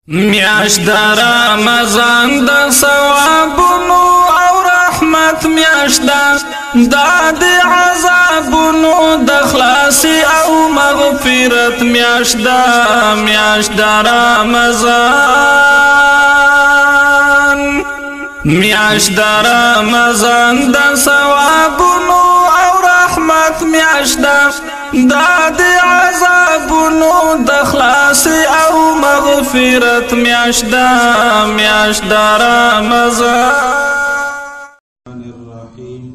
میاشت در رمضان د ثوابونو او رحمت میاشت د عذابونو د خلاصي او مغفرت میاشت در رمضان میاشت در رمضان د ثوابونو او رحمت میاشت د عذابونو د خلاصي او مغفرت میاشت در رمضان الرحیم.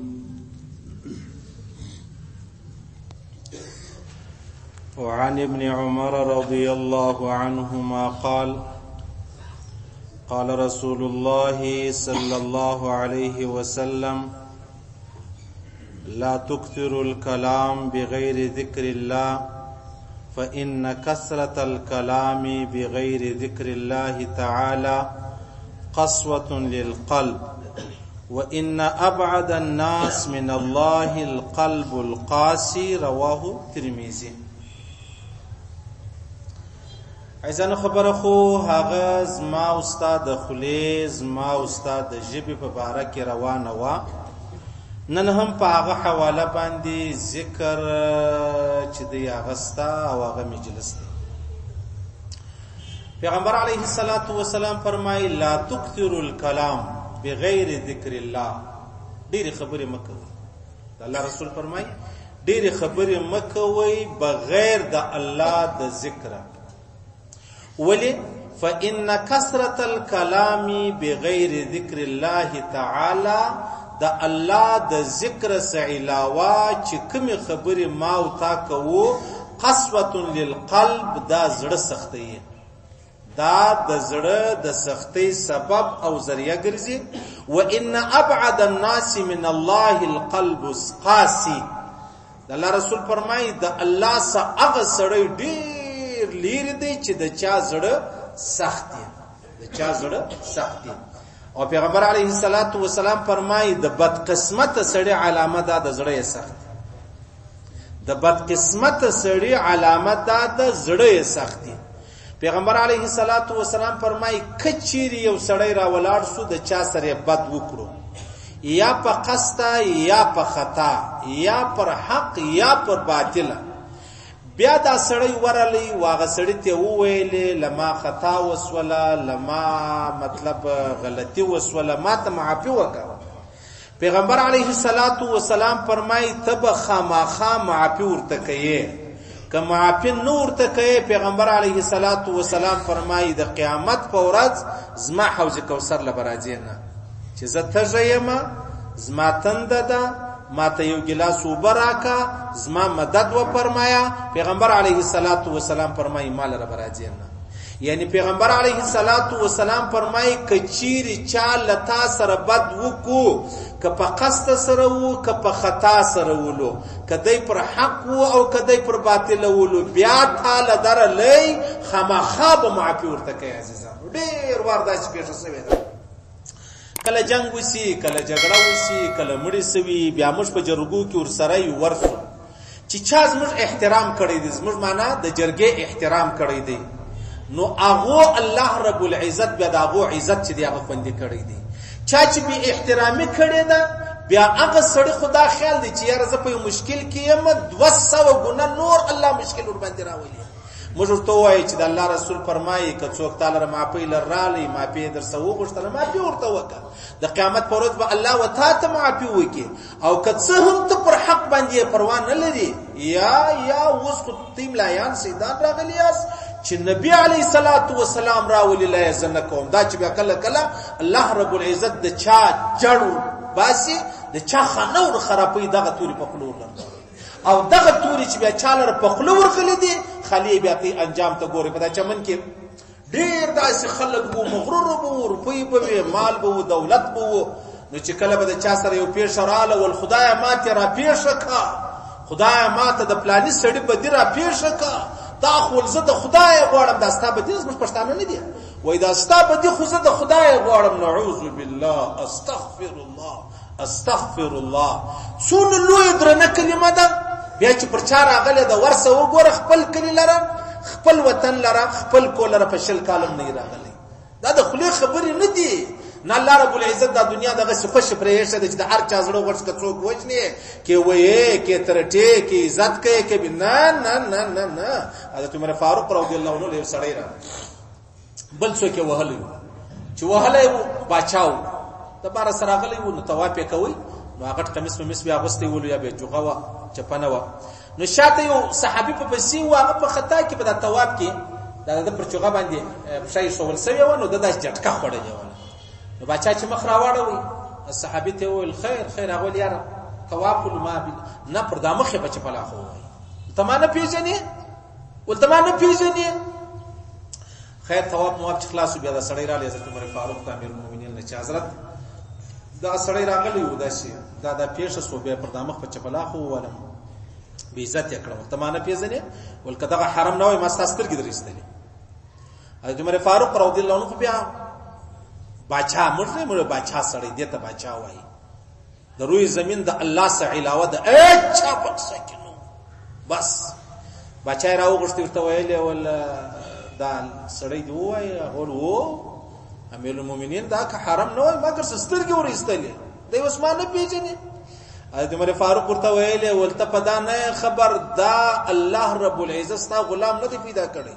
وعن ابن عمر رضي الله عنهما قال قال رسول الله صلى الله عليه وسلم لا تكثروا الكلام بغير ذكر الله فإن كثرة الكلام بغير ذكر الله تعالى قسوة للقلب وإن أبعد الناس من الله القلب القاسي. رواه الترمذي. عايزان خبره خو هغه زما استاد خلی زما استاد جبی په باره کې روانه وا، نن هم په هغه حواله باندې ذکر چې دی اغستا او هغه مجلس دی. پیغمبر علیه الصلاۃ والسلام فرمایي لا تكثروا الكلام بغیر ذکر الله. ډېر خبرې مکوئ. الله رسول فرمایي ډېر خبرې مکوئ بغیر د الله د ذکر. ولی فإن كثرة الكلام بغیر ذکر الله تعالی د الله د ذکر سره علاوه چې کومې خبرې ما او تا کوو قسوة للقلب، دا زړه سختي، دا د زړه د سختي سبب او ذریعہ ګرځي. وان ابعد الناس من الله القلب القاسي. د الله رسول فرمایي د الله سره هغه سړی ډېر لري دی چې د چا زړه سخت دی، د چا زړه سخت دی. او پیغمبر علیه الصلاۃ والسلام فرمایي د بدقسمت سړی علامه ده د زړه سخت. د بدقسمت سړی علامه ده د زړه سخت. پیغمبر علیه الصلاۃ والسلام فرمایي کچيري یو سړی را ولاړ سو د چا سره بد وکړو، یا په قصد یا په خطا یا پر حق یا پر باطل، بیا دا سړی ورلی واغه سړی ته وویلې لما خطا وسوله، لما مطلب غلطی وسوله، ما ته معافي وکړه. پیغمبر علیه الصلاۃ والسلام فرمایي تب خامخا معافي ورته کوي. که معافي نور ته کوي پیغمبر علیه الصلاۃ والسلام فرمایي د قیامت په ورځ زما حوض کوثر لبراځي نه چې زه تجیم زما تنده ده، ما ته یو ګلاس اوبه راکا، زما مدد و فرمایا. پیغمبر علیه الصلاۃ والسلام فرمایي مال را راځي نه. یعنی پیغمبر علیه الصلاۃ والسلام فرمایي کچیر چا لتا سره بد وکو، که په قصد سره وو که په خطا سره ولو، کدی پر حق وو او کدی پر باطل ولو، بیا تعالی در لای خامخا به معافي ورته کوي. عزیزانو ډیر واردات پیښه شوې ده، کله جنگ وسی، کله جګړه وسی، کله مړی سوي، بیا موږ په جرګو کې ورسره یو ورسو چې چا زموږ احترام کړی دی، زموږ معنا د جرګې احترام کړی دی، نو هغه الله رب العزت بیا دغه عزت چې دی هغه خوندې کړی دی. چا چې به احترامي کړی ده بیا هغه سړی خدا خیال دی چې یاره زه په مشکل کې یم 200 ګونه نور الله مشکل ور باندې راولي. موږ ورته وایي چې د الله رسول فرمایي که څوک تعالی را معافي لرالی معافي در سو غوښتل معافي ورته وکړه، د قیامت پر ورځ به الله وتا ته معافي وکړي. او که څه هم ته پر حق باندې پروا نه لري، یا اوس خو تیم لایان سیدان راغلیاس چې نبی علیه الصلاۃ والسلام راولي لا یزن کوم، دا چې بیا کله کله الله رب العزت د چا جړو باسي، د چا خنور خرابې دغه توري په خلور او دغه توري چې بیا چالر په خلور خلې دي خلی بیا تی انجام ته ګوري. په دا چمن کې ډیر داسې خلک وو، مغرور وو، روپۍ به مال به دولت به، نو چې کله به د چا سره یو پیښ رااله ول خدای ماته را پیښ کا، خدای ماته د پلاني سړی به دی را پیښ کا، دا خو زه د خدای غواړم، دا ستا به دي زموږ پښتانه نه دي وای دا ستا به دي خو زه د خدای غواړم. نعوذ بالله، استغفر الله استغفر الله. څونه لوی درنه کلمه ده. بیا چې پر چا راغله د ورسه وګوره خپل کلی لره خپل وطن لره خپل کول لره په شل کالم نه راغلی دا د خلی خبرې نه دي نه الله رب العزت دا دنیا دغه خوش پرېښه د چې د هر چا زړه ورڅ کڅوک وښني کې وې کې ترټه کې عزت کې کې نه نه نه نه نه حضرت عمر فاروق رضی الله عنه له سړی را بل څوک وهلې چې وهلې باچاو د بار سره غلې و نو طواف کوي نو هغه قمیص مس بیا غوستي ولو یا به جوغه وا چپنه وا نو شاته یو صحابي په پسې واغه په خطا کې په د طواف کې د پرچوغه باندې شای سوول سوي و نو د داس جټکا خړلې و نو بچا چې مخ راوړوي صحابي ته ویل خیر خیر هغه یاره طواف ما نه پر د مخه بچ په لا خو تمانه پیژنې ول تمانه پیژنې خیر طواف مو خلاص بیا د سړی را حضرت عمر فاروق امیر المؤمنین نه چې حضرت دا سړی راغلی و داسې دا پیښه سو به پر د مخ په چپلا خو ولم به عزت کړو تمانه پیژنې ول کداغه حرم نه وای ما ستاسو سترګې درېستلې حضرت عمر فاروق رضی الله عنه بیا باچا مړ باچا سړی دته باچا وای د روی زمين د الله سره علاوه د اچھا پکسکینو بس باچا راو غشتي ورته ویلې ول دا سړی دی وای هغه وو امیر المؤمنین دا که حرم نه وای مګر سترګې ورېستلې د عثمان نه پیژنې حضرت عمر فاروق ورته ویلې ولته پدا نه خبر دا الله رب العزت ستا غلام نه دی پیدا کړی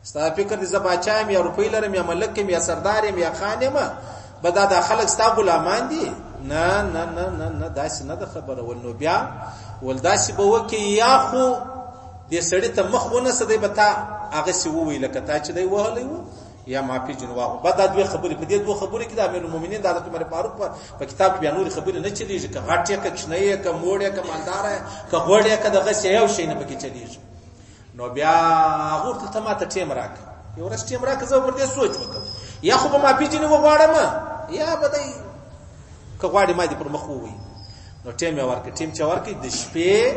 ستا فکر دې زباچایم یا روپی لرم یا ملک یا سردارم یا خانم بدا دا خلک ستا غلامان دي نه نه نه نه نه داسې نه ده خبره ول نو بیا ول داسې به وکي یا خو دې سړی ته مخ ونه سدی بتا هغه سی وویل کته چې دی وهلی وو یا معافي جنواغه بعد دا دوه خبرې په دې دوه خبرې کې د امیر المؤمنین د حضرت عمر فاروق په کتاب بیا نور خبرې نه چلیږي که غټه کې کښنه کې موړه کې مالدار کې غوړه کې دغه څه یو شی نه پکې چلیږي نو بیا هغه ته ماته ټیم راک یو ورځ ټیم راک زه پر دې سوچ وکم یا خو به معافي جنو غواړم یا بدای که غواړي ما دې پر مخ ووي نو ټیم ورکه ټیم چې ورکه د شپې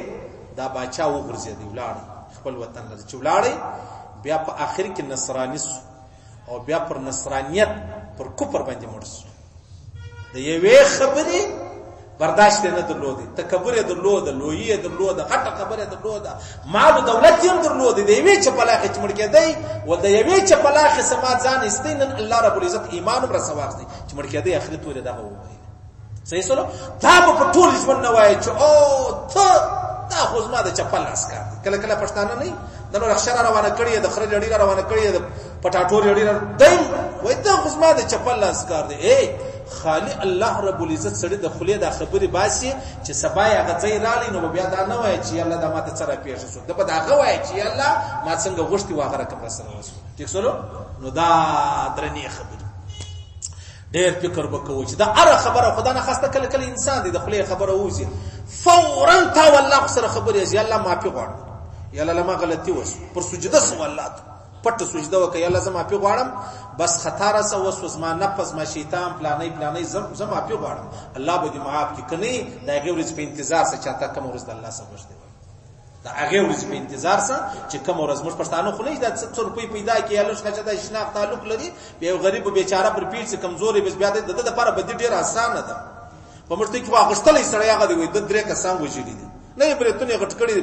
دا باچا وګرځي دی ولاړ خپل وطن له چولاړي بیا په اخر کې نصرانی او بیا پر نصرانیت پر کفر باندې مرسو د یوې خبرې برداشت نه درلودي تکبر درلود لویه درلود غټه خبره درلود مال دولت هم درلود دی یوې چپلاخه چې مړ کېدی ول د یوې چپلاخه سمات ځان استین الله رب العزت ایمان پر سواغ دی چې مړ کېدی اخرت ور دغه وایي صحیح سره دا په ټول ژوند نه وایي چې او ته دا خو زما د چپل اسکار کله کله پښتانه نه دنو رخصه روانه کړی د خره لړی روانه کړی د پټاټور لړی دیم وای ته خو زما د چپل اسکار دی اے خالی الله رب العزت سره د خلی د خبرې باسي چې سبا یې هغه ځای رالي نو بیا دا نه وای چې الله دا ماته سره پیښ شو د په داغه وای چې الله ما څنګه غوښتي واغه رقم سره وسو ټیک سره نو دا درنی خبره ډېر فکر وکوي چې دا اره خبره خدای نه خاصه کله کله انسان دی د خلی خبره وځي فورا تا والله سره خبرې چې الله معافي غواړم یا الله ما غلطي وس پر سجده سو الله پټ سجده وکي الله زما معافي غواړم بس خطا را سو وس ما نفس ما شیطان پلانې زما معافي غواړم الله به دې معاف کړي کني دا غوړي په انتظار سره چاته کوم ورځ الله سره وشته دا هغه ورځ په انتظار سره چې کوم ورځ موږ پښتانه خو نه دا 100 روپۍ پیدا کی الله څخه دا شناخت تعلق لري به غریب او بیچاره پر پیټ څخه کمزوري بس بیا د لپاره بد ډیر اسانه ده په مرته کې واغشتلې سره هغه دی د درې کسان وجلی دي نه برتونه غټ کړي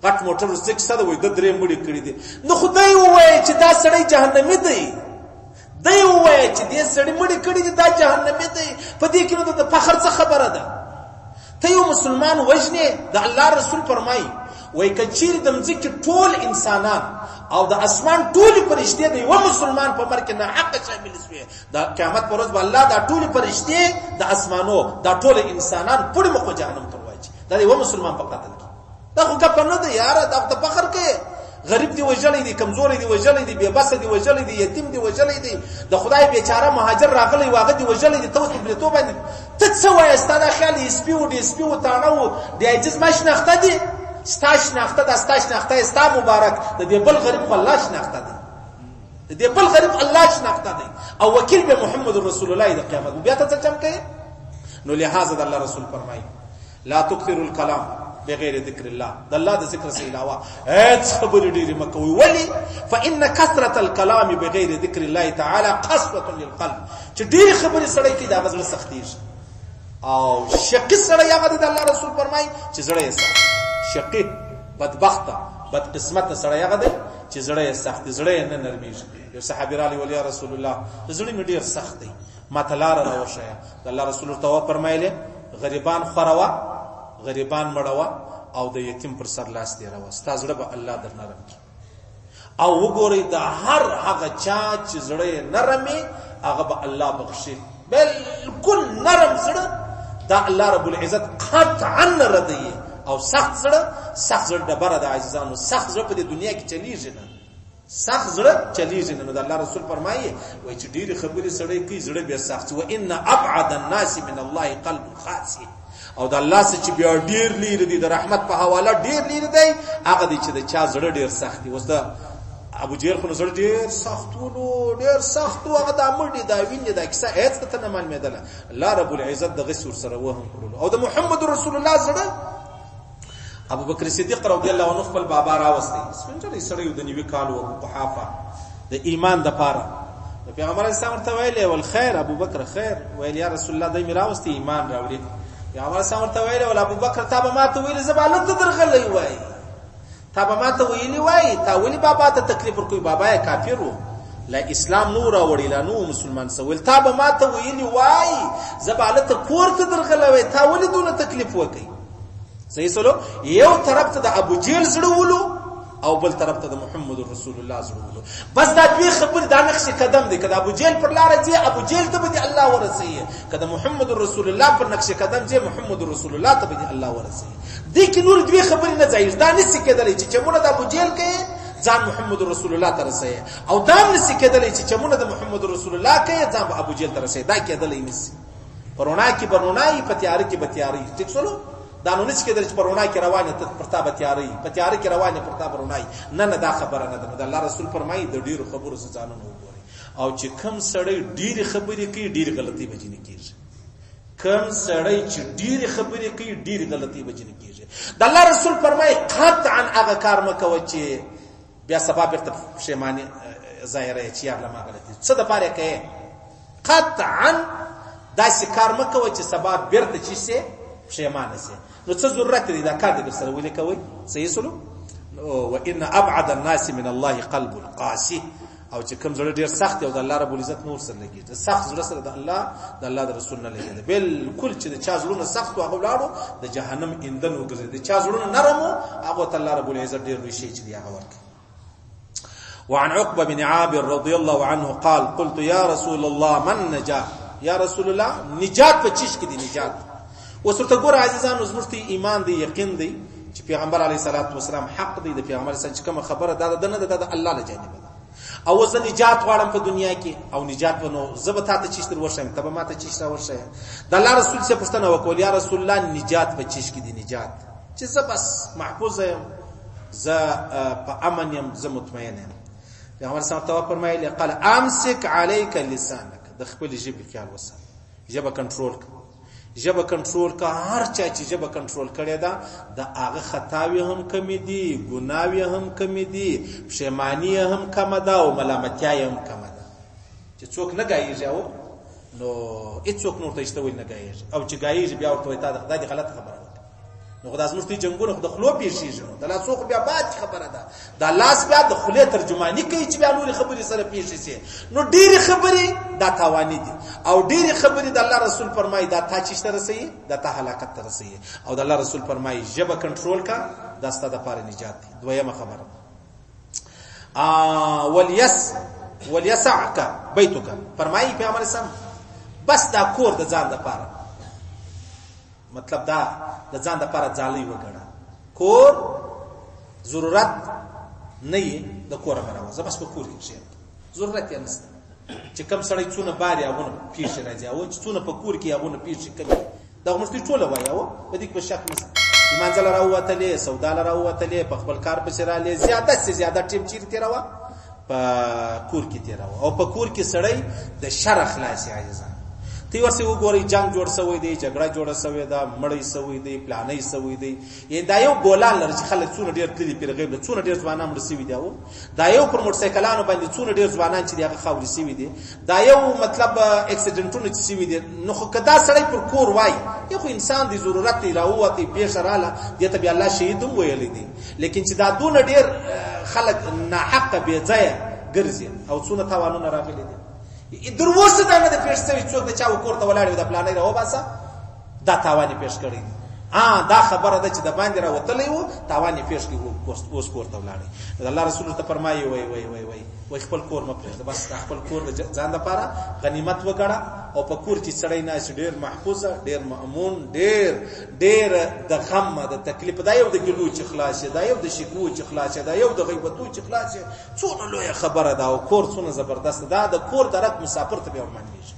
غټ موټر څخه ساده وي د درې مړي کړي دي نو خدای وایي چې دا سړی جهنمی دی دی وایي چې دې سړی مړي کړي دي دا جهنمی دی په دې کې نو د فخر څه خبره ده ته یو مسلمان وژنې د الله رسول فرمایي وای کچیر د مځکه ټول انسانان او د اسمان ټول فرشتي دی و مسلمان په مر کې نه حق شامل شوی د قیامت پر ورځ الله دا ټول فرشتي د اسمانو دا ټول انسانان پړ مخ جهنم ته وایي دا دی و مسلمان په قتل کې دا خو کپ نه دی یار دا د فخر کې غریب دی وجلې دی کمزوري دی وجلې دی بے بس دی وجلې دی یتیم دی وجلې دی د خدای بیچاره مهاجر راغلی واغه دی وجلې دی توسو بل تو باندې ته څه وای ستاده خیالي سپیو دی سپیو تاڼو دی عجز ماش نخته دی ستاش نخته د ستاش نخته استا مبارک د دې بل غریب الله شنخته دی د دې بل غریب الله شنخته دی او وکیل به محمد رسول الله د قیامت بیا ته چم کوي نو لہذا د الله رسول فرمایي لا تكثروا الكلام بغیر ذکر الله د الله د ذکر څخه علاوه هیڅ خبرې ډېرې مکوئ ولی فان كثرة الكلام بغیر ذکر الله تعالی قسوة للقلب چې ډېرې خبرې سړی کې د غزل سختي او شقي سړی هغه د الله رسول فرمایي چې زړه یې شقي بدبخت بد قسمت سړی هغه چې زړه یې سخت دی، زړه یې نه نرمیږي. یو صحابي رالی ولی یا رسول الله زړه مې ډیر سخت دی، ماته لاره راوښیه. د الله رسول ته فرمایله غریبان خوروا، غریبان مړوا، او د یتیم پر سر لاس دی راو، ستا زړه به الله در نرم کړي. او وګورئ د هر هغه چا چې زړه یې نرمي هغه به الله بخشي. بالکل نرم زړه دا الله رب العزت قطعا ردی. او سخت زړه ډبره د عزیزانو، سخت زړه په دنیا کې چلیږي نه، سخت زړه چلیږي نه. نو د الله رسول فرمایي وای چې ډېری خبرې سړی کوي زړه به سخت. و ان ابعد الناس من الله قلب قاسي. او د الله څخه چې بیا ډېر لري دی د رحمت په حواله ډېر لري دی هغه دی چې د چا زړه ډېر سخت دی. اوس د ابو جهل خو زړه ډېر سخت ولو، ډېر سخت هغه د امړي دا ویني دا کیسه هیڅ ته نه معلومېدله. الله رب العزت د غسور سره وهم کړو. او د محمد رسول الله زړه ابو بکر صدیق رضی الله عنه خپل بابا راوستي سپنجري سره یو د نیوي کالو ابو قحافه د ایمان د پاره پیغمبر اسلام ورته ویلې ول خیر ابو بکر خیر ویل یا رسول الله دای میراوستي ایمان راوړي. پیغمبر اسلام ورته ویلې ول ابو بکر تا به ماته ویلې زبالت درغلې وای، تا به ماته ویلې وای تا ویلې بابا ته تکلیف ورکوي، بابا یې کافر وو لا اسلام نور راوړي لا نو مسلمان سوال. تا به ماته ویلې وای زبالت کور ته درغلې وای، تا ولې دونه تکلیف وکي. صحیح سلو یو طرف ته د ابو جهل زړه ولو او بل طرف ته د محمد رسول الله زړه ولو. بس دا دوی خبر دا نقش قدم دی. کله ابو جهل پر لار ځي ابو جهل ته به الله ورسي، کله محمد رسول الله پر نقش قدم ځي محمد رسول الله ته به الله ورسي. دې کې نور دوی خبر نه ځایز دا نسی کېدلی چې چمونه د ابو جهل کې ځان محمد رسول الله ته رسي، او دا نسی کېدلی چې چمونه د محمد رسول الله کې ځان ابو جهل ته رسي. دا کېدلی نسی. پرونه کې برونای پتیار کې بتیاری ټیک سلو دا نو نشي کېدل چې پرونه کې روانه ته پرتا بتیاری پتیاری کې روانه پرتا برونای نه نه دا خبره نه ده. الله رسول فرمایي د ډیرو خبرو څخه ځان نه وګوري. او چې کم سړی ډیره خبرې کوي ډیره غلطي بجنه کیږي. کم سړی چې ډیره خبرې کوي ډیره غلطي بجنه کیږي. د الله رسول فرمایي قطعا هغه کار مکو چې بیا سبب ته پښیمانی ظاهره چې یاره ما غلطي څه د پاره کوي. قطعا داسې کار مکو چې سبب بیرته چی سي پښیمانه سي. نو څه ضرورت دی دا کار دې سره ولې کوي. صحیح سلو و ان ابعد الناس من الله قلب القاسي. او چې کوم زړه ډیر سخت او د الله رب العزت نور سره لګي. سخت زړه سره د الله د رسول نه لګي. بالکل چې د چا زړه سخت او هغه لاړو د جهنم ایندن وګرځي. د چا زړه نرمو هغه ته الله رب العزت ډیر لوی شي چې دی هغه ورکړي. وعن عقبه بن عامر رضي الله عنه قال قلت يا رسول الله من نجا. یا رسول الله نجات په چیش کې دی نجات. وسرته ګور عزیزانو زموږ ایمان دی یقین دی چې پیغمبر علیه الصلاۃ والسلام حق دی. د پیغمبر سره چې کوم خبره ده نه ده د الله له جانب ده. او زه نجات غواړم په دنیا کې او نجات ونو زبتا ته چیش تر ورشم ته به ماته چیش را ورشه. د الله رسول څخه پوښتنه وکول یا رسول الله نجات په چیش کې دی نجات چې زه بس محفوظ یم، زه په امن یم، زه مطمئن یم. پیغمبر صلی الله علیه و آله فرمایلی قال امسك عليك لسانك. د خپل ژبې خیال وسه، ژبه کنټرول کړه. ژبه کنټرول کا هر چا چې ژبه کنټرول کړي دا د هغه خطاوی هم کمی دي، ګناوی هم کمی دي، پښیمانی هم کم ده او ملامتیا هم کم ده. چې څوک نه گایږي او نو هیڅوک نور ته استوي نه گایږي. او چې گایږي بیا ورته تا د خدای غلط خبره ده. نو خدای زموږ ته جنگونه خو د خلو پیښیږي. د لاس خو بیا بعد خبره ده. د لاس بیا د خله ترجمانی کوي چې بیا نور خبرې سره پیښې شي. نو ډېری خبرې دا تاوانی دي او ډېری خبرې د الله رسول فرمایي دا تا چی سره رسي دا ته هلاکت ته رسي. او د الله رسول فرمایي ژبه کنټرول کا دا ستاسو لپاره نجات دی. دویمه خبره وليسعك بيتك. فرمایي پیغمبر اسلام بس دا کور د ځان لپاره، مطلب دا د ځان لپاره ځالۍ وګڼه. کور ضرورت نه یې د کور راوځه بس په کور کې شي ضرورت یې نشته. چې کم سړی څونه باري هغه پیښ راځي او چې څونه په کور کې هغه پیښ کوي دا مستي ټوله وایي. او په دې کې شک نشته. ایمان زل راوته سودا راوته په خپل کار په سره له زیاده ټیم چیر تیروا په کور کې تیروا. او په کور کې سړی د شر خلاصي عاجزان تی ورسې وګوري جنگ جوړ شوی دی، جګړه جوړه شوی ده، مړی شوی دی، پلانې شوی دی. یی دا یو ګولان لري چې خلک څونه ډیر تللی پر غیب له څونه ډیر ځوانان مړ شوی دی. او دا یو پر موټر سایکلانو باندې څونه ډیر ځوانان چې هغه خاوري شوی دی. دا یو مطلب اکسیډنټونه چې شوی دی. نو خو کدا سړی پر کور وای یو خو انسان دی ضرورت دی راوته پیښ رااله دته بیا الله شهیدوم ویل دي. لیکن چې دا دون ډیر خلک ناحقه بې ځایه ګرځي او څونه تاوانونه راغلي دي در اوسه دا نه د پیښ شوي څوک د چا کور ته ولاړ وي د پلانۍ راوباسه دا تاوان یې پیښ کړی دی دا خبره ده چې د باندې راوتلی و تاوان یې پیښ کړي اوس کور ته ولاړی الله رسول ته فرمایي وای خپل کور مه پرېږده بس خپل کور د ځان دپاره غنیمت وګڼه او په کور چې سړی ناست ډېر محفوظه ډېر مأمون ډېر د غم د تکلیف دا یو د ګلو چې خلاص دا یو د شکوو چې خلاص دا یو د غیبتو چې خلاص څونه لویه خبره ده او کور څونه زبردست دا د کور درک مسافر ته بیا ورمانېږي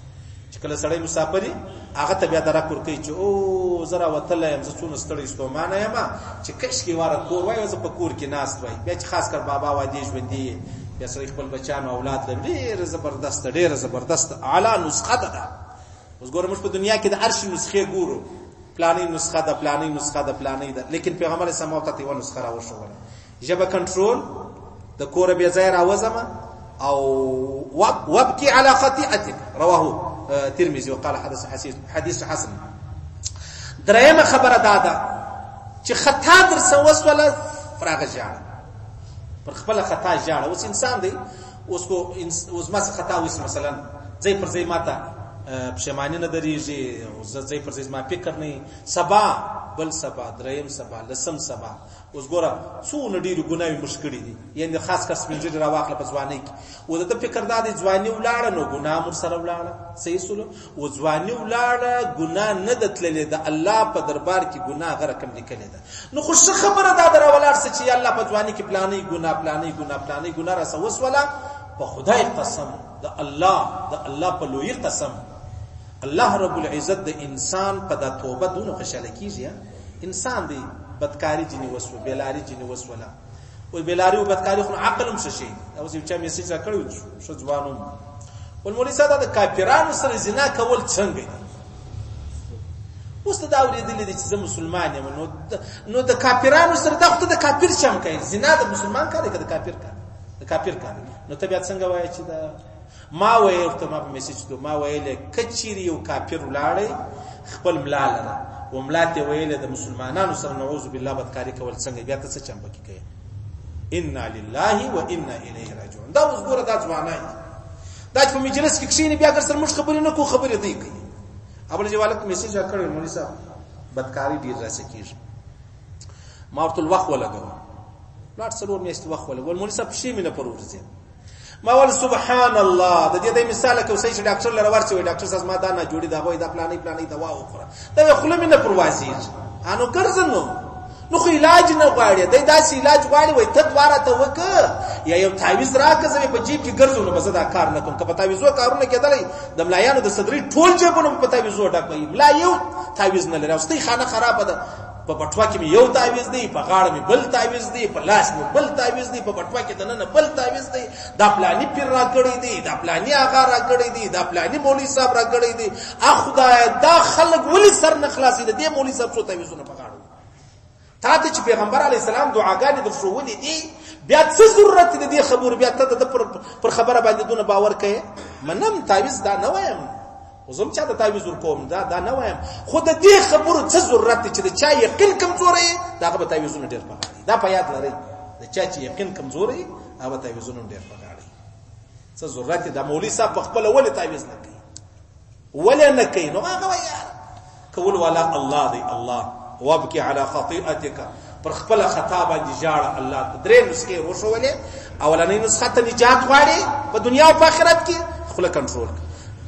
چې کله سړی مسافري هغه ته بیا درک ورکوي چې او زه راوتلی یم زه څونه ستړی ستومانه یم چې کشکې واره کور وای زه په کور کې ناست وای بیا چې خاص کر بابا وادي ژوندي بیا سړی خپل بچیانو اولاد لري ډېره زبردست اعلی نسخه ده اوس ګوره موږ په دنیا کې د هر شي نسخې ګورو پلانې نسخه ده لیکن پیغمبر اسلام ته یوه نسخه راوښوله ژبه کنټرول د کوره بې ځایه راوځمه او وابکي على خطیئتک رواه ترمذی وقال حدیث حسن درېمه خبره ده چې خطا در سوسوله فراغ ژاړه پر خپل خطا ژاړه اوس انسان دی اوس ما خطا وس مثلا ځای پر ځای ماته پښیمانی نه درېږي ځای پر ځای ما فکر نه سبا بل سبا درېم سبا لسم سبا اوس ګوره څونه ډېرې ګناوې موږ کړي دي یعنې خاص کر سپین ږیري راواخله په ځوانۍ کې او د ده فکر دا دی ځواني ولاړه نو ګناه مور سره ولاړه صحیح سولو او ځواني ولاړه ګناه نه ده تللې د الله په دربار کې ګناه هغه رقم لیکلې ده نو خو ښه خبره دا ده راولاړ سه چې الله په ځواني کې پلانۍ ګناه راسه وسوله په خدای قسم د الله په لوی قسم الله رب العزت د انسان په دا توبه دونه خوشاله کیږي انسان دی بدکاری جنی وسو بیلاری جنی وسوله او بیلاری او بدکاری خو عقل هم شي او چې چا میسج راکړو شو ځوانو ولمولي ساده د کافرانو سره زنا کول څنګه دي اوس دا اوریدل دي چې مسلمان یم نو د کافرانو سره دا خو د کافر شم کوي زنا د مسلمان کار دی د کافر کار نو طبيعت څنګه وایي چې دا ما وایي ته ما په میسج ته ما وایي کچیر یو کافر ولاړی خپل ملاله وملاته ویله د مسلمانانو سره نعوذ بالله بدکاری کول څنګه بیا ته څه چمبه کې کوي انا لله و انا الیه راجعون دا اوس ګوره دا ځوانای دا په مجلس کې کښینی بیا ګر سره موږ خبرې نه کو خبرې دی کوي ابل جوالک میسج راکړل مولوی صاحب بدکاری ډیر راځي کیږي ما ورته وخت ولګو لاټ څلور میاشتې وخت ولګو مولوی صاحب شي مینه پر ورځي ما ول سبحان الله د دې مثال کو صحیح ډاکټر لره ورچوي ډاکټر صاحب ما دا نه جوړي دا وای دا پلانې دوا وخوره دا خو لمنه پروازي انو ګرځنو نو خو علاج نه غواړي دا داسې علاج غواړي وای ته دواره ته وکه یا یو تعویذ راکزه په جیب کې ګرځو نو بس دا کار نه کوم که په تعویذو کارونه کېدلې د ملایانو د صدري ټول جيبونو په تعویذو ډکوي ملا یو تعویذ نه لري واستي خانه خراب ده په پټوا کې یو تعویذ دی په غاړه می بل تعویذ دی په لاس می بل تعویذ دی په پټوا کې دنه بل تعویذ دی دا پلاني پیر را کړی دی دا پلاني آغا را کړی دی دا پلاني مولوی صاحب را کړی دی خدای دا خلق ولی سر نه خلاصي دی مولوی صاحب څو تعویذونه په غاړه تا ته چې پیغمبر علی السلام دعاګانې د شروولې دي بیا څه ضرورت دی خبر بیا ته د پر خبره باندې دونه باور کوي منم تعویذ دا نه وایم وزم چا د تعویذ ورکوم دا نه وایم خود دې خبرو څه ضرورت چې د چا یقین کمزوري دا به تعویذونه ډیر پکاري دا په یاد لرئ د چا چې یقین کمزوري هغه تعویذونه ډیر پکاري څه ضرورت د مولوی صاحب په خپل ولې تعویذ نه کوي ولې نه کوي نو هغه وایي کول والا الله دی الله وابکی علی خطیئتک پر خپل خطا باندې جاړه الله درې نسخه وشولې اولنۍ نسخه ته نجات غواړي په دنیا او په آخرت کې خپل کنټرول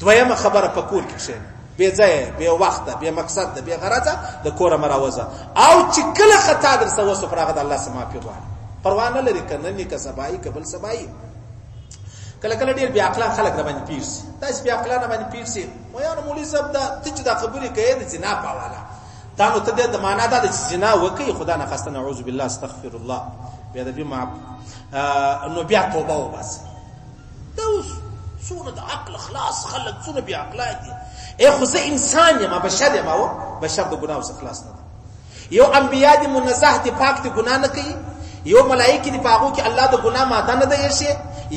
دویمه خبره په کور کې شي بے ځای بے وخت بے مقصد بے غرضه د کور مراوزه او چې کله خطا در سره وسو پرغه د الله سما پیغام پروا نه لري کنه نه که سبای قبل سبای کله کله ډیر بیا عقل خلک را باندې پیرسي تاسو بیا عقل نه باندې پیرسي وایو مولوی صاحب دا چې دا خبرې کوي د زنا په حواله دا نو ته د معنا دا چې زنا وکي خدا نه خاصه نعوذ بالله استغفر الله بیا د بیا نو بیا توبه وباسي دا څونه د عقل خلاص خلک څونه بیا عقلای دي خو زه انسان یم بشر یم او بشر د ګناه څخه خلاص نه یو انبیا دي منزه دي پاک دي ګناه نه کوي یو ملائکه دي پاغو کې الله د ګناه ماده نه دی شي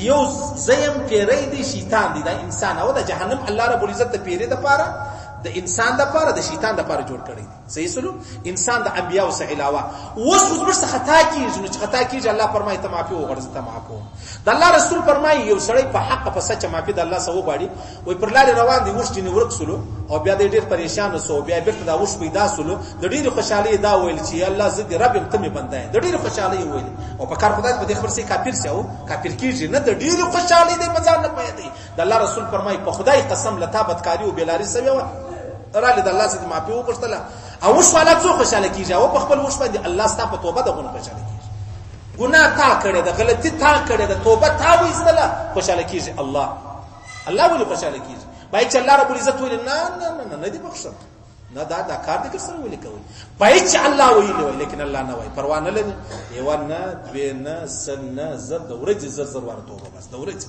یو زیم پیری دي شیطان دي دا انسان او د جهنم الله رب العزت ته پیری د پاره د انسان د پاره د شیطان د پاره جوړ کړی دی صحیح سلو انسان د انبیاء سره علاوه اوس زموږ څخه خطا کیږي نو چې خطا کیږي الله فرمایي ته معافي وغواړه ته معافو د الله رسول فرمایي یو سړی په حق په سچ معافي د الله سره وغواړي وای پر لارې روان دی ورش دي ورک سلو او بیا ډېر پریشان وسو بیا بیرته دا ورش پیدا سلو د ډېر خوشحالي دا ویل چې الله زه دې رب ته می بندای د ډېر خوشحالي ویل او په کار خدای په دې خبر سي کافر سي او کافر کیږي نه د ډېر خوشحالي دې په ځان نه پیدا د الله رسول فرمایي په خدای قسم لتا بدکاری او بیلاری سوي و رالی د الله څخه معافي وغوښتله او وش والا څو خوشاله کیږي او په خپل وش باندې الله ستاسو په توبه دغه خوشاله کیږي ګناه تا کړې ده غلطي تا کړې ده توبه تا وېستله خوشاله کیږي الله ولې خوشاله کیږي بای چې الله رب العزت ویل نه دی بخښل نه دا کار دې سره ولې کوي بای چې الله ویل لیکن الله نه وای پروا نه لري یو نه دوی نه سل نه زر د ورځې زر ور توبه بس د ورځې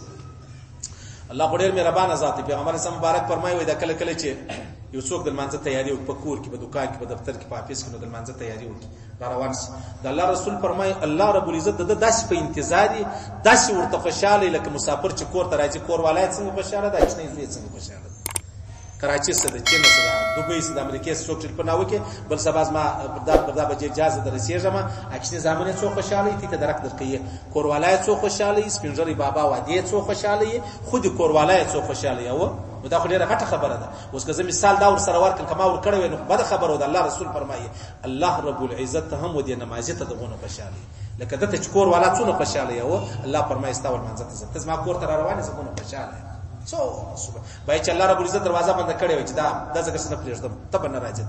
الله ډېر مهربان ذات دی پیغمبر اسلام مبارک فرمایي وای دا کله چې یو څوک د مانځه تیاری وکړي په کور کې په دکان کې په دفتر کې په افیس کې نو د مانځه تیاری وکړي روان شي د الله رسول فرمایي الله رب العزت د داسې په انتظار دي داسې ورته خوشاله لکه مسافر چې کور ته راځي کور ولایت څنګه خوشاله ده چې نه څنګه خوشاله ده کراچي سره چین سره دوبۍ سره امریکا سره څوک په ناو کې بل سباز ما بردا به اجازه درسیږم اکشنه زمانه څو خوشاله دي ته درک درکې کور ولایت څو خوشاله سپینځري بابا وادي څو خوشاله خود کور ولایت څو خوشاله یو دا خو ډیره غټه خبره ده اوس که زه مثال دا ور سره ورکړم کما ور کړو نو بده خبره ده الله رسول فرمایي الله رب العزت هم ودی نمازه ته دغونه خوشاله لکه دته چکور والا څونه خوشاله یو الله فرمایي استاول منځ ته زما کور تر روانه زونه خوشاله سو بای چې الله رب العزت دروازه بند کړي وي چې دا ځکه څنګه پریږدم ته بنه راځي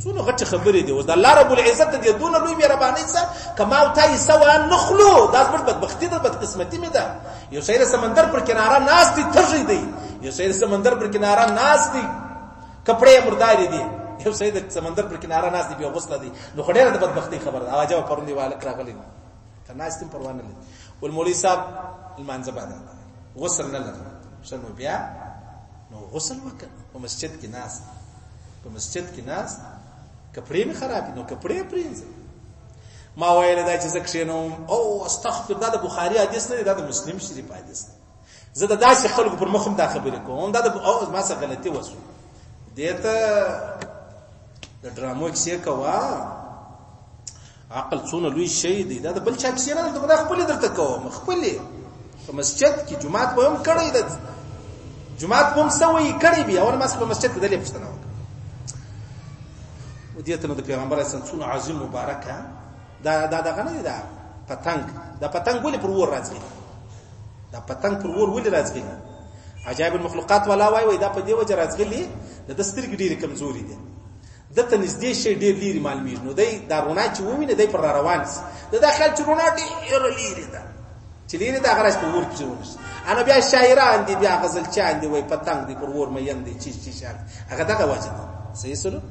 څونه غټه خبره دي اوس د الله رب العزت دې دونه لوی مهرباني سره کما او تای سوا نخلو دا زبر بدبختی ده بدقسمتی می ده یو شاعر سمندر پر کناره ناس دي ترجی دی یو شاعر سمندر پر کناره ناس دي کپڑے مرداري دي یو شاعر سمندر پر کناره ناس دي بیا غسل دي نو خډيره د بدبختی خبر ده اواجه پروندي والک راغلی کنه استم پروانه لري ول مولوی صاحب المنځ بعد غسل نه لري شنو بیا نو غسل وکړه په مسجد کې ناس کپڑے می خراب نو کپڑے پرینځ ما ویل دا چې زکشینو او استغفر دا د بخاری حدیث نه دا د مسلم شریف حدیث زه د داسې خلکو پر مخم دا خبرې کوم دا او ما څه غلطي وسو دته د ډرامو کې کوا عقل څونه لوی شی دی دا بل چا کې نه دا خپل درته کوم خپل په مسجد کې جمعات به هم کړی د جمعات به هم سوي کړی بیا اور ما په مسجد کې دلې پښتنه ودیته نو د پیغمبر اسلام څونه عظیم مبارکه دا غنه دا پتنګ ولې پر ور راځي دا پتنګ پر ور ولې راځي عجائب المخلوقات ولا وای دا په دی وجه راځي د سترګې ډېری کمزوري دي د ته نږدې شي ډېر لري معلومیږي نو دی دا رونه چې ووینه دی پر روان دي دا خل چې رونه ډېر لري دا چې لري دا غراش په ور کې ونس انا بیا شاعران دي بیا غزل چاند دی وای پتنګ دی پر ور مې یندې چی شان هغه دغه وجه صحیح سره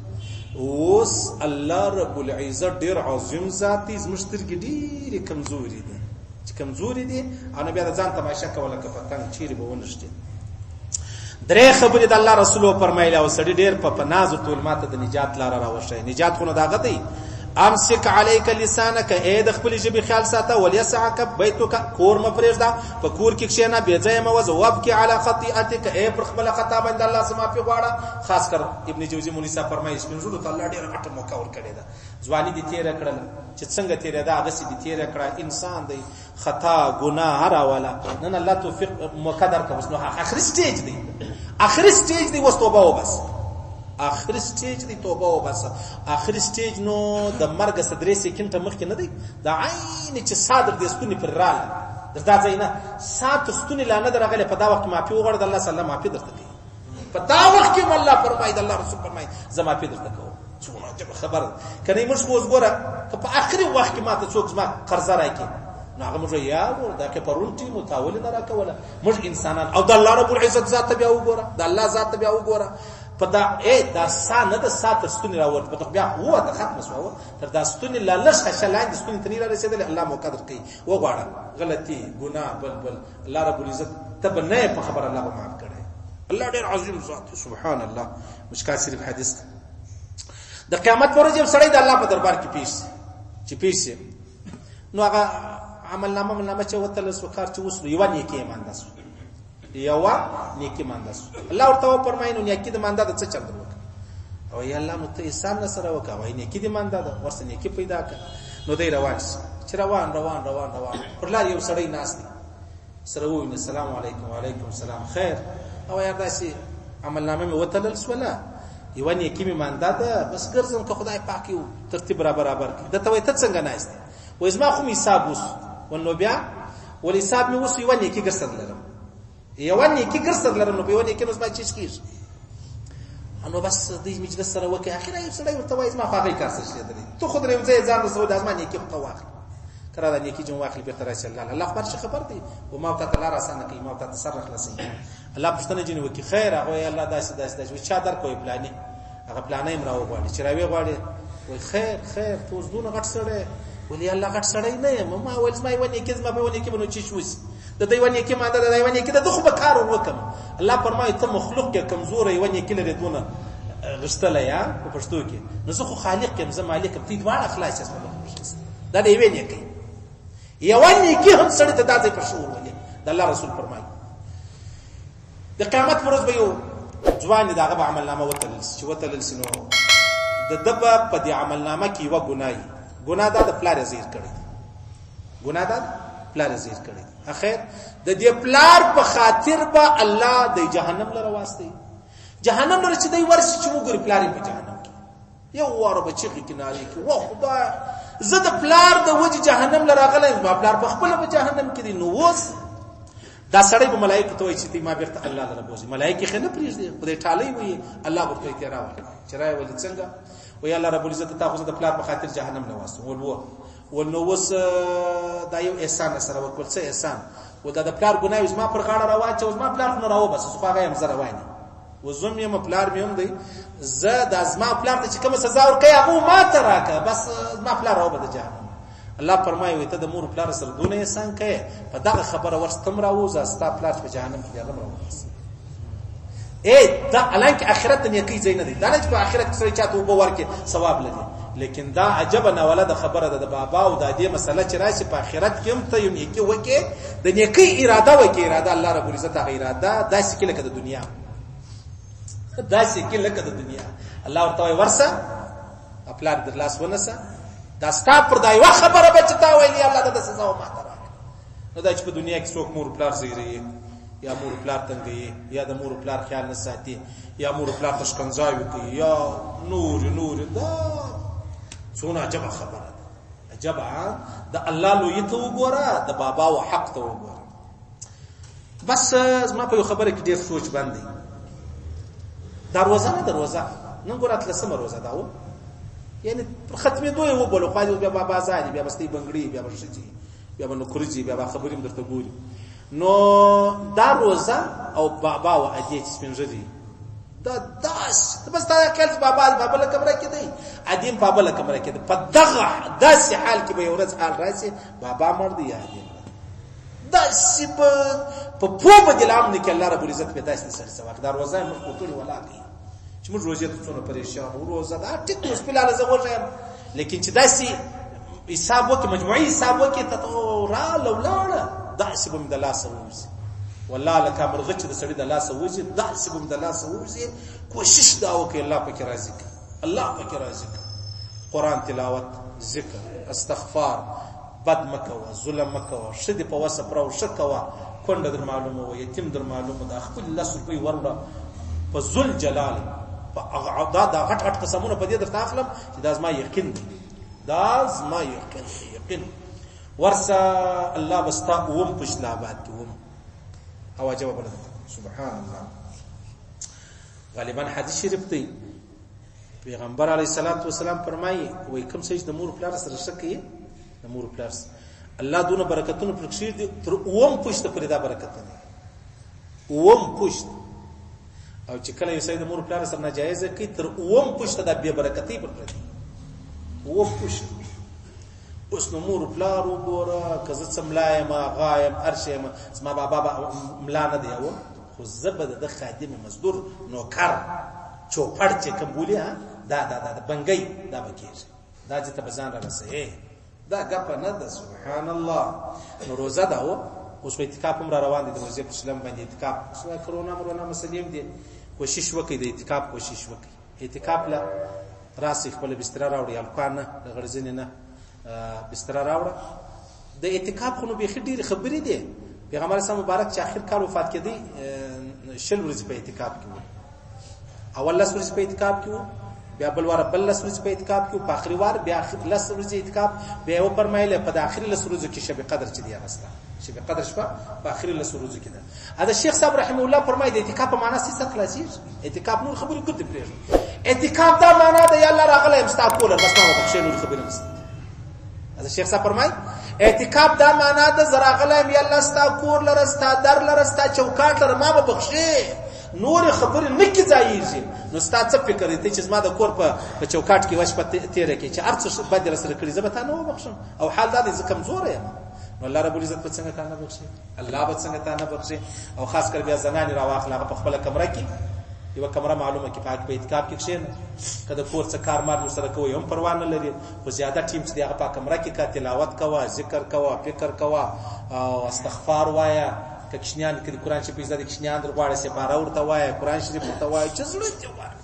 اوس الله رب العزت ډیر عظیم ذاتی زمشترګ ډیر کمزوري دي چې کمزوري دي انا بیا ځان تماشا کوله کفتن چیرې به ونشته درې خبرې د الله رسول فرمایله او سړي ډیر په ناز او طول ماته د نجات لار راوښه نجات خو نه داغه دی امسك عليك لسانك اې د خپل ژبې خیال ساته وليسعك بيتك کور مپرېږدا په کور کې کښېنه بے ځای موضوب کې على خطيئتك اې پر خپل خطا باندې الله سما په غواړه خاص کر ابن جوزی مولوی صاحب فرمایي سپینځلو ته الله ډېر غټه موقع ور کړی دا ځواني دي تیر کړل چې څنګه تیر دا هغه سي دي تیر کړه انسان دی خطا ګناه هر والا نن الله توفیق مقدر کا وسنو اخر سټیج دی وس توبه وبس اخر سټیج دی توبه وبس اخر سټیج نو د مرګ صدرې سکند مخ کې نه دی د عین چې صادر د ستونی پر رال دردا ځینا سات ستونی لا نه درغله په دا وخت معافي وغوړ د الله صلی الله معافي درته کوي په دا وخت کې الله فرمایي د الله رسول فرمایي زما معافي درته کوي څونه خبر کني مش موږ ګوره په اخري وخت کې ماته څوک زما قرض راکې ناغه موږ یاو دا کې پرونټي متاول نه راکوله موږ انسانان او د الله رب العزت ذات بیا وګوره د الله ذات بیا وګوره پدا دا سانه د سات ستونی راوړ په بیا هو د ختم شو تر دا ستونی لالش خشلاند ستونی تنی را رسیدل الله مقدر کوي و غواړه غلطي ګناه بل الله رب العزت تب نه په خبر الله معاف کړي الله ډېر عظیم ذات سبحان الله مشکات شریف حدیث د قیامت پر ورځ سړی د الله په دربار کې پیش نو هغه عمل نامه چې وته لس وکړ چې وسلو یو نه کې ایمان داسو یو نیکی مانده سو الله ورته فرمایي نو نیکی د مانده د څه چل وکړه او یا الله نو ته انسان سره وکړه وای نیکی د مانده د ورسره نیکی پیدا کړ نو دی روان چې روان پر لار یو سړی ناس دی سره وای السلام علیکم وعلیکم السلام خیر او یا داسي عمل نامه مې وتلل سولا یو نیکی مې مانده ده بس ګرځم که خدای پاک یو ترتیب برابر کړي دته وای ته څنګه ناست وای زما خو حساب وس ونو بیا ول حساب مې وس یو نیکی ګرځل لرم یو نیکی ګرځل لرم نو په یو نیکی نو زما چیز کیږي انو بس دې مجلس سره وکي اخیرا یو سړی ورته وای زما فاقي کار څه شي درې ته خود دې ځان سره د ازما نیکی په واخل کړه دا نیکی جون واخل به تر رسول الله خبر شي خبر دی او ما ته الله راسانه کوي ما ته تصرف لسی الله پښتنه جن وکي خیر هغه الله داس و چا در کوئی پلانې هغه پلانې امراو غواړي چې راوي غواړي وای خیر تو زونه غټ سره ولي الله غټ سره نه ما ول زما یو نیکی زما به ونی کې بنو چی شوس د دوی ونی کې ماده د دوی ونی کې د خو به کار وکم الله فرمایي ته مخلوق کې کمزور یو ونی کې لري دونه غشتله یا په پښتو کې نو زه خو خالق یم زه مالک یم تی دوه اخلاص اسمه دا دی ویني کوي یو ونی کې هم سړی ته داسې په شعور ولي د الله رسول فرمایي د قیامت پر ورځ به یو ځوان دغه به عمل نامه وتلل سينو د دبا په دې عمل نامه کې و ګناه ده د پلار زیر کړی ګناه ده پلار زیر کړی اخر د دې پلار په خاطر به الله د جهنم لره واسطي جهنم لره چې دی ورسې چې وګوري پلار په جهنم کې یو واره بچی کې ناري کې و خدای زه د پلار د وجه جهنم لره غلم ما پلار په خپل په جهنم کې دی نو وس دا سړی به ملائکه ته وایي چې ما بیرته الله لره بوزي ملائکه خنه پریږدي خدای تعالی وایي الله ورته اعتراف کوي چې راي ولې څنګه وی الله رب العزت تاسو د پلار په خاطر جهنم نه واسو ولنو وس دا یو احسان سره وکړ څه احسان ودا د پلار ګناوي زما پر غاړه راوچ او زما پلار نه راو بس خو هغه هم زره وایي وزم یم پلار مې هم دی زه د ازما پلار ته چې کوم سزا ورکړي هغه ما ته راکړه بس زما پلار راو بده جهنم الله فرمایي وي ته د مور پلار سره دونه احسان کوي په دغه خبره ورستم راوځه ستا پلار په جهنم کې هغه راوځي دا الان کې آخرت نه کوي زین دي دا نه چې په آخرت کې سره چاته وبور کې ثواب لري لیکن دا عجب نه ولدا خبره ده د بابا او د دې مسله چې راشي په آخرت کې هم ته یو نیکی وکي د نیکی اراده وکي اراده الله رب العزت هغه اراده داسې کې لکه د دنیا داسې کې لکه د دنیا الله ورته ورسه خپل د لاس ونسه دا ستا پر دا یو خبره بچتا ویلی الله د سزا او ماته نو دا چې په دنیا کې څوک مور پلار زیری یا مور پلار تنګي یا د مور پلار خیال نه ساتي یا مور پلار تشکنځای وکي یا نور دا څونه عجب خبره ده عجب د الله لوی ته وګوره د بابا او حق ته وګوره بس ما په خبره کې ډیر سوچ باندې دروازه نن ګورات لسمه روزه داو یعنی ختمه دوی و بولو خو بیا بابا زادي بیا بستي بنگړي بیا ورشتي بیا نو کورجی بیا خبرې درته ګوري نو دا روزه او بابا او اجي سپینځري دا داس بس دا کله بابا له کمره کې دی ادم بابا له کمره کې دی په دغه داسې حال کې به ورځ حال راشي بابا مړ دی یا ادم داسې په بدلام نه کې الله رب العزت په داسې سره سواک دا روزه موږ کوټول ولا کوي چې موږ روزه ته څونه پریشان روزه دا ټیک اوس په لاله زغورم لیکن چې داسې حساب وکي مجموعي حساب وکي ته را لولاړه داسې به د الله سووزي والله لکه مرغه چې د سړي د الله سووزي داسې به د الله سووزي کوشش دا وکي الله پکې راضي قرآن تلاوت ذکر استغفار بد مکوا ظلم مکوا شدی په وسه پرو شکوا کونډه در معلومه و یتیم در معلومه د خپل الله سبحانه ورته په ذل جلال دا غټ قسمونه په دې درته اخلم چې دا زما یقین دی دا زما یقین ورسا الله بستا ووم پښلابات ووم او جواب ورته سبحان الله غالبا حدیث شریف دی پیغمبر علیه الصلاۃ والسلام فرمایي وای کوم څه د مور پلار سره شکه د مور پلار الله دونه برکتونه پرکشیر دي تر ووم پښته پر دا برکتونه ووم پښت او چې کله یو سید مور پلار سره ناجایز کوي تر ووم پښته د بے برکتی پر پرتی ووم پښت اوس نو مور پلار وګوره کزه څملای ما غایم ارشم اسما بابا ملا نه دی او خو زبد د خادم مزدور نوکر چوپړ چې کوم بولی دا بنګي دا بکیر دا چې ته بزان را رسې دا غپ نه ده سبحان الله نو روزه دا و اوس اعتکاف هم را روان دي د روزې په اسلام باندې اعتکاف کرونا مسلې دي کوشش وکړئ د اعتکاف کوشش وکړئ اعتکاف لا راسي خپل بستر راوړي الکان نه غرزنه نه بستر راوړه د اعتکاف خو نو به خډير خبرې دي پیغمبر اسلام مبارک چې اخر کال وفات کړي شل ورځې په اعتکاف کې وو اول لس ورځې په اعتکاف کې وو بیا بل وار بل لس ورځې په اعتکاف کې وو په اخري وار بیا لس ورځې اعتکاف بیا و فرمایله په اخري لس ورځو کې شب قدر چې دی غستا شب قدر شپه په اخري لس ورځو کې ده دا شیخ صاحب رحم الله فرمایي د اعتکاف په معنا څه خلاصي اعتکاف نور خبرې کوي پرې اعتکاف دا معنا ده یا الله راغله مستقبل بس ما بخښه نور خبرې نشته دا شیخ صاحب فرمایي اعتکاف دا معنا ده زراغله یا الله ستا کور لرستا در لرستا چوکاټ لر ما بخښه نور خبرې نکي ځایږي نو ستا څه فکر دی چې ما د کور په چوکاټ کې وښ په تیرې کې چې ارڅ بد رسره کړی زه به تا نه وبخښم او حال دا دې کمزور یم نو الله رب العزت په څنګه تا نه بخښي الله به څنګه تا نه بخښي او خاص کر بیا زنان راواخله په خپل کمره کې یو کمره معلومه کې پاک په اعتکاف کې کښین کله کور څخه کار مار سره کوي هم پروا نه لري خو زیاده ټیم چې دغه په کمره کې کا تلاوت کوا ذکر کوا فکر کوا او استغفار وایا کښنیان کې قرآن شریف زده کښنیان در غواړي سي بار اورته وایا قرآن شریف ته وایا چې زړه ته وایا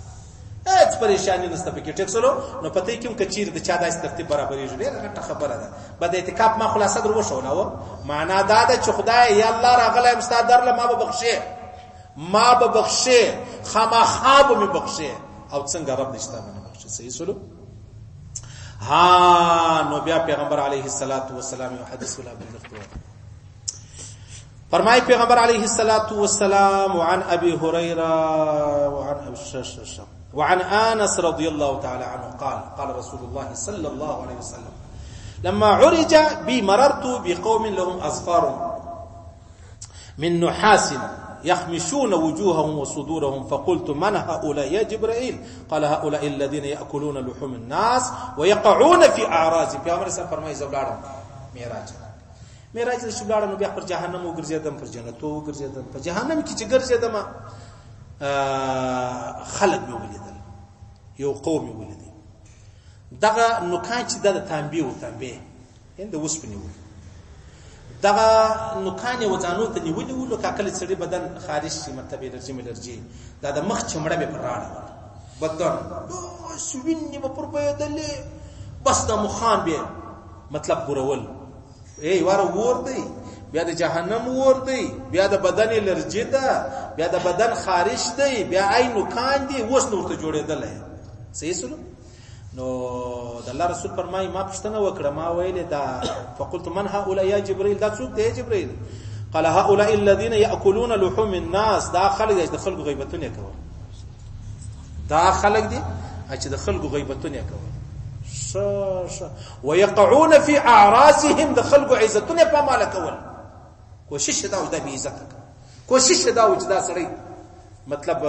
هیڅ پریشانی نشته پکې ټیکسلو نو پته کوم کچیر د چا داسې ترتیب برابرې جوړه غټه خبره ده بعد اعتکاف ما خلاصه در وشو نو معنا دا ده چې خدای یا الله راغله مستادر له ما به بخښي ما به بخښي خامخا به می بخښي او څنګه رب نشته باندې بخښي صحیح سلو ها نو بیا پیغمبر علیه الصلاۃ والسلام یو حدیث ولا بلغته فرمای پیغمبر علیه الصلاۃ والسلام وعن ابي هريره وعن انس رضي الله تعالى عنه قال رسول الله صلى الله عليه وسلم لما عرج بي مررت بقوم لهم اظفار من نحاس يخمشون وجوههم وصدورهم فقلت من هؤلاء يا جبرائيل قال هؤلاء الذين يأكلون لحوم الناس ويقعون في اعراضهم پیغمبر صلی الله علیه وسلم معراج شبلاړم نو بیا پر جهنم وګرځیدم پر جنت وګرځیدم په جهنم کې چې ګرځیدم خلق مې ولیدل یو قوم مې ولیدل دغه نوکان چې د تنبیه انده وسپنی و دغه نوکان یې وځانو ته نیولې ولو کاکل سړي بدن خارج شي مرتبه الرجی دا د مخ چمړه به پراړه بدن سوینې په پر بيدلې بس د مخان به مطلب ګورول ور دی بیا د جهنم ور دی بیا د بدن الرجی ده بیا د بدن خارج دی بیا عین کان دی وس نور ته جوړېدل صحیح سلو نو د الله رسول فرمای ما پښتنه وکړه ما ویل دا فقلت من هؤلاء يا جبريل دا څوک دی جبريل قال هؤلاء الذين ياكلون لحوم الناس دا خلک د خلکو غیبتونه کوي دا خلک دي چې د خلکو غیبتونه کوي ويقعون في اعراضهم دخلوا عزتونه په مال کول کوشش دا د عزت کوشش دا و چې دا سړی مطلب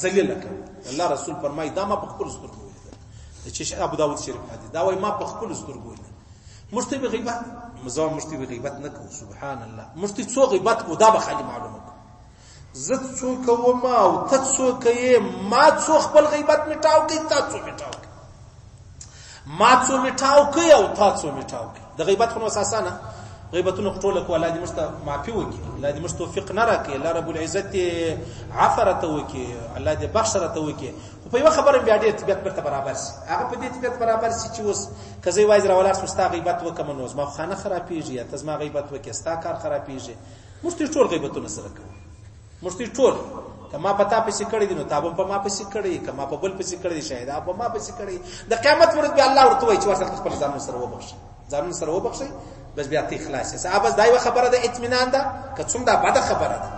ذلیل کړي الله رسول فرمای دا ما په خپل سترګو ولیدل چې ابو داود شریف حدیث دا وای ما په خپل سترګو ولیدل مشتي به غیبت مزام مشتي به غیبت نه کو سبحان الله مشتي څو غیبت کو دا به خالي معلومه کو زت څو کوم او ته څو کوي ما څو خپل غیبت میټاو کوي تا څو میټاو ما څو میټاو کوي او تا څو میټاو کوي د غیبت خو اساسانه غیبتونه ټوله کو الله دې مست معفي وکي الله دې مست توفیق نه راکړي الله رب العزت عفرته وکي الله دې بخښرته وکي په یو خبره بیا دې طبيعت پر برابر سي هغه په دې طبيعت برابر سي چې اوس کزي وایز راولار سستا غیبت وکم نو ما خانه خرابېږي یا تاسو ما غیبت وکي ستا کار خرابېږي مست ټول غیبتونه سره کوي مست ټول کما پتا پسې کړی دي نو تابو په ما پسې کړی کما په بل پسې کړی شاید په ما پسې کړی د قیامت ورځ به الله ورته وایي چې ورته خپل ځان سره وبخښي ځان سره وبخښي بس بیا تی خلاص صاحب بس دایو خبره ده اطمینان ده که څوم دا بده خبره ده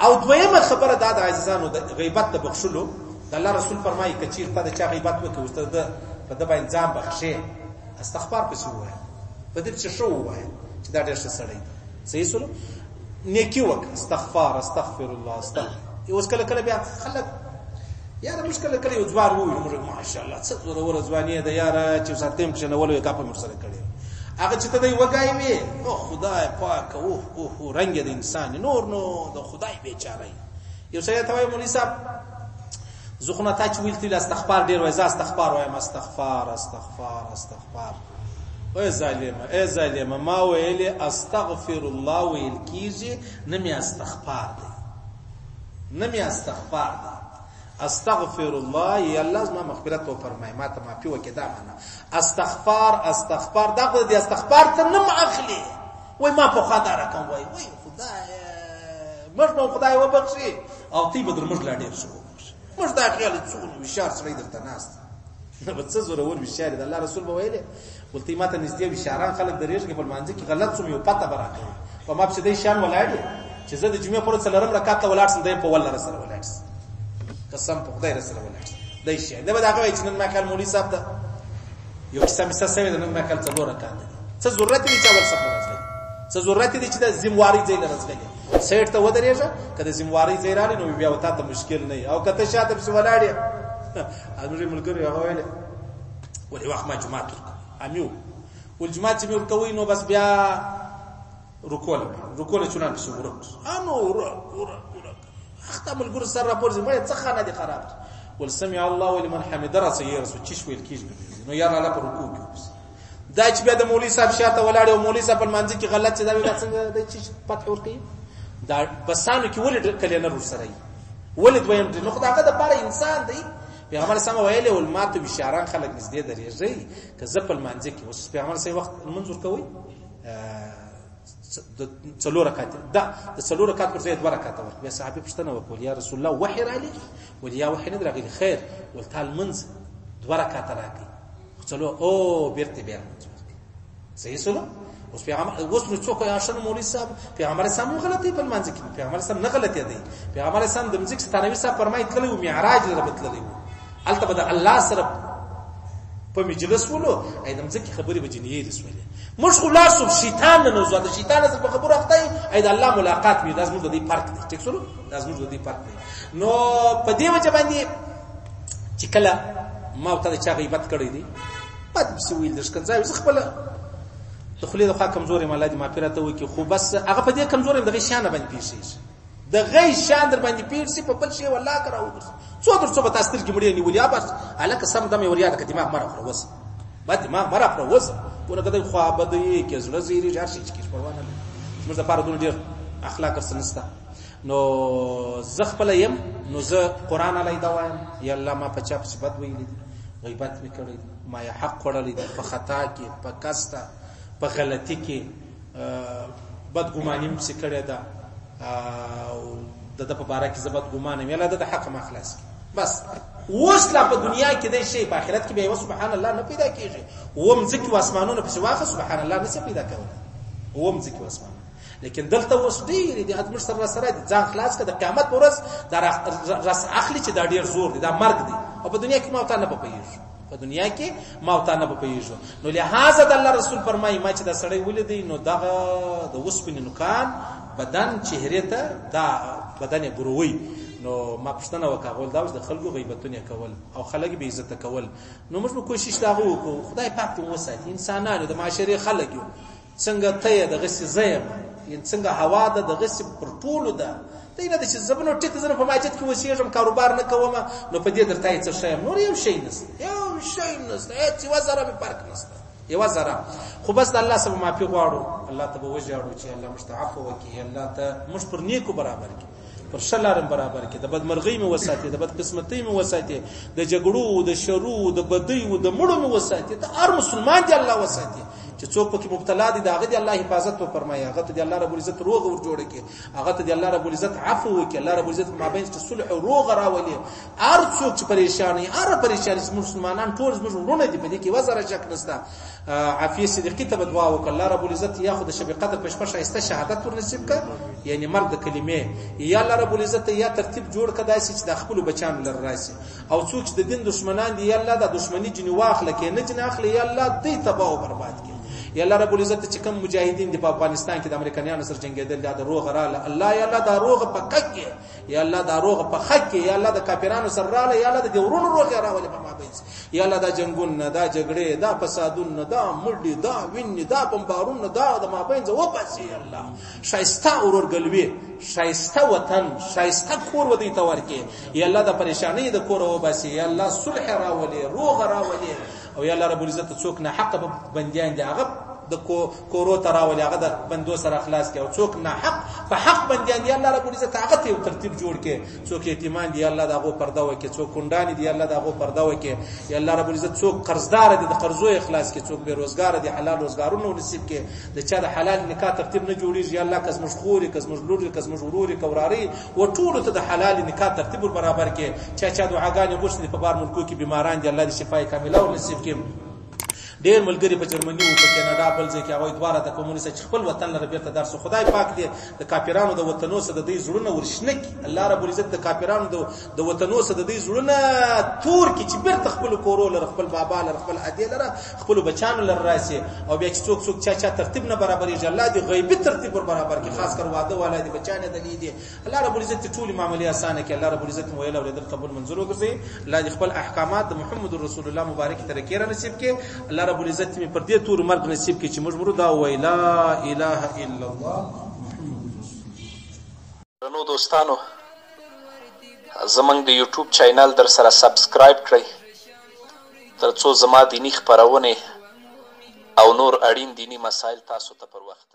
او دویمه خبره ده د عزیزانو د غیبت د بخښلو د الله رسول فرمایي کچیر ته د چا غیبت وکړي واستاد په د باندې ځان بخښي استغفار پسې وایي په دې چې شو وایي چې دا ډېر څه سړی صحیح سلو نیکی وک استغفر الله استغفر اوس کله بیا خلک یاره مشکل کړي او ځوار وایي موږ ماشاء الله څه ور ځواني ده یاره چې ساتم چې نو ولې کاپه مر سره کړي هغه چې ته دی وګای وي او خدای پاک او رنگ د انسان نور نو د خدای بیچاره یو سړی ته وایي مولوی صاحب زخونه تا چې ویل تل استغفار ډیر وای ز استغفار وایم استغفار اے ظالمه ما ویلې استغفر الله ویل کیږي نه می استغفار دی استغفر الله یا الله زما مغفرت او فرمای ما ته معافي وکړه دا معنا استغفار دا خو دې استغفار ته نه اخلي وای ما په خدا راکم وای خدای خدای وبخشي او تی بدر موږ لا ډیر شو موږ دا خیال څو وشار سره درته ناست نه به څه زوره ور وشار د الله رسول به ویلې ولته ما ته نږدې وشاران خلک درېږي په مانځ کې غلط سم یو پته براکه په ما په دې شان ولاړ چې زه د جمعې پر څلورم رکعت ته ولاړ سم د په ولر سره ولاړ قسم په خدای رسول ولاړ دای شي دا به دا کوي چې نن ما کال مولوی صاحب ته یو قسم سوي نن ما کال څلور رکعت څه ضرورت دي چې اول صف راځي څه ضرورت دي چې د زمواري ځای لرځي سیټ ته ودرېږه کله زمواري ځای راړي نو بیا وتا ته مشکل نه او کته شاته په ولاړی امر ملګری هغه ویل ولې وخت ما جمعه امیو والجمعه چې مې کوي نو بس بیا رکول چونان شو ورک انو ختم الګور سره راپورځي مې څه خانه دي خراب ول سمع الله ولمن حمد راسي رسول چش ویل کیږي نو یار الله پر رکوع کوي دا چې بیا د مولوی صاحب شاته ولاړ او مولوی صاحب په منځ کې غلط څه دا ویل څنګه د چی فتح ورکی دا بسانو کې ولې کله نه ورسره ولید ویم نو خدای د پاره انسان دی پیغمبر سم ویله ول ماته بشاران خلک نږدې درېږي که زپل منځ کې اوس پیغمبر سي وخت منظور کوي د څلور رکعات د څلور رکعات پر ځای 2 رکعات ورته بیا صحابي پښتنه وکول یا رسول الله وحي را لي ولیا وحي نه درغلي خیر ولتال منځ 2 رکعات راکې چلو او بیرته بیا صحیح سره اوس پیغمبر اوس نو څوک یا شنو مولوی صاحب پیغمبر سم غلطي په منځ کې پیغمبر سم نه غلطي دی پیغمبر سم د مزګ ستانوي صاحب فرمایي تللی معراج لره بتللی البته د الله سره په مجلس ولو اېدم ځکه خبرې به جنې رسوله مش خلاصو شیطان نه نوځه د شیطان سره په خبرو اخته اې د الله ملاقات می لازم د دې فرق دی ټیک سره لازم د دې فرق دی نو په دې وجه باندې چې کله ما ته چا غیبت کړی دی پد بسویل د شکنځای زه خپل دخلي د خوا کمزوري مال دي ما پیراته وکي خو بس هغه په دې کمزوري د غشانه باندې پیښیږي د غي شان در باندې پیښي په بل شی والله کراو څو در څو به تاستر کې مړی نیولیا بس الکه سم دمه وریا د دماغ مره خو وس بعد دماغ مره خو وس ونه کده خو ابدي کې زړه زیری جار شي چې پروا نه لري موږ د پاره دونه ډیر اخلاق سنستا نو زخپل يم نو زه قران علی دا وایم یا الله ما په چا په صفات ویلې غیبت میکړې ما یا حق وړلې په خطا کې په کستا په غلطی کې بدګمانیم څه کړی دا او د په باره کې زبد ګمانم یلا د حق ما خلاص بس اوس لا په دنیا کې د شی په آخرت کې به سبحان الله نه پیدا کیږي و مزکی و اسمانونو په واخه سبحان الله نه پیدا کوي و مزکی و اسمان لیکن دلته اوس ډیر دي ادم سره دي ځان خلاص کړه د قیامت پر ورځ دا راس اخلي چې دا ډیر زور دي دا مرګ دي او په دنیا کې موت نه پپېږي په دنیا کې موت نه پپېږي نو لہذا د الله رسول فرمایي ما چې دا سړی ولیدي نو دغه د وسپنې نوکان بدن چهره ته دا بدن ګروي نو ما پښتنه وکول دا د خلکو غیبتونه کول او خلک به عزت کول نو موږ کوشش دا وکړو خدای پاک ته وساتي انسانانو د معاشري خلک یو څنګه ته د غسی زیم څنګه هوا د غسی پر ټولو ده دینه د چې زبنو ټیک زنه په ماجد کې وسیږم کاروبار نه کوم نو په دې درته څه شي نور یو شي نشته هیڅ وزره به فرق نشته یو زره خو بس د الله سبحانه معافي غواړو الله ته وجاړو چې الله مستعفو وکي الله ته مش پر نیکو برابر کی پر شلارم برابر کی د بدمرغۍ مو وساتي د بد قسمتۍ مو وساتي د جګړو د شرو د بدۍ او د مړو مو وساتي ته هر مسلمان دی الله وساتي چې څوک پکې مبتلا دي داغه دی الله حفاظت او فرمایي هغه ته دی الله رب العزت روغ ور جوړ کړي هغه ته دی الله رب العزت عفو وکړي الله رب العزت مابین ته صلح او روغ راولي هر څوک چې پریشانی هر پریشانی مسلمانان ټول زموږ ورونه دي په دې کې وزره شک نشته عافیه صدقې ته دعا وکړه الله رب العزت یاخذ شب قدر پښپا شایسته شهادت ور نصیب کړي یعنی مرګ د کلمې یا الله رب العزت یا ترتیب جوړ کړه چې د خپل بچان لر راسي او څوک د دین دشمنان دي یا الله د دشمنی جن واخله کې نه جن اخلي یا الله دې تباہ او برباد کړي یا الله رب العزت چې کوم مجاهدین دی په افغانستان کې د امریکایانو سره جنگیدل دا روغ رااله الله یا الله دا روغ په حق یا الله دا روغ په حق یا الله د کافرانو سره رااله یا الله د ورونو روغ راولي په مابین یا الله دا جنگون دا جګړې دا فسادون دا مړډي دا وین دا بمبارون دا د مابین زو پسې الله شایسته اورګلوي شایسته وطن شایسته کور ودی تور کې یا الله د پریشانی د کور او باسي یا الله صلح راولي روغ راولي او یا الله رب العزت څوک نه حق بندیان دي هغه د کورو تراولي هغه د بندو سره اخلاص کوي او څوک نه حق په حق بنديان دي الله رب العزت هغه ته ترتیب جوړ کړي څوک یتیمان دي الله دغه پرده وکړي څوک کونډان دي الله دغه پرده وکړي یا الله رب العزت څوک قرضدار دي د قرضو اخلاص کړي څوک بیروزګار دي حلال روزګارونه نصیب کړي د چا د حلال نکاح ترتیب نه جوړیږي یا الله کس مشخوري کس مجلوري کس مجوروري کوراري و ټول ته د حلال نکاح ترتیب برابر کړي چا دعاګانې غوښتي په بار ملکو کې بیماران دي الله دې شفای کامله او نصیب کړي ډېر ملګری په جرمني او په کیناډا بل ځای کې هغه دواره د کمونیست خپل وطن لره بیرته درس خدای پاک دې د کافرانو د وطنو سره د دې زړونه ورشنک الله رب العزت د کافرانو د وطنو سره د دې زړونه تور کې چې بیرته خپل کورو لره خپل بابا لره خپل ادي لره خپل بچانو لره راسي او بیا چې څوک چا ترتیب نه برابرې الله دې غیبي ترتیب برابر کې خاص کر واده ولادي بچانه د لیدي الله رب العزت ټول معاملې اسانه کې الله رب العزت ویل او د قبول منظور وګرځي الله دې خپل احکامات د محمد رسول الله مبارک طریقې را نصیب کې الله رب العزت می پر دې تور مرګ نصیب کې چې موږ دا وای لا اله الا الله. نو دوستانو زمنګ د یوټیوب چینل در سره سبسکرایب کړئ ترڅو زما دینی خبرونه او نور اړین دینی مسایل تاسو ته پر وخت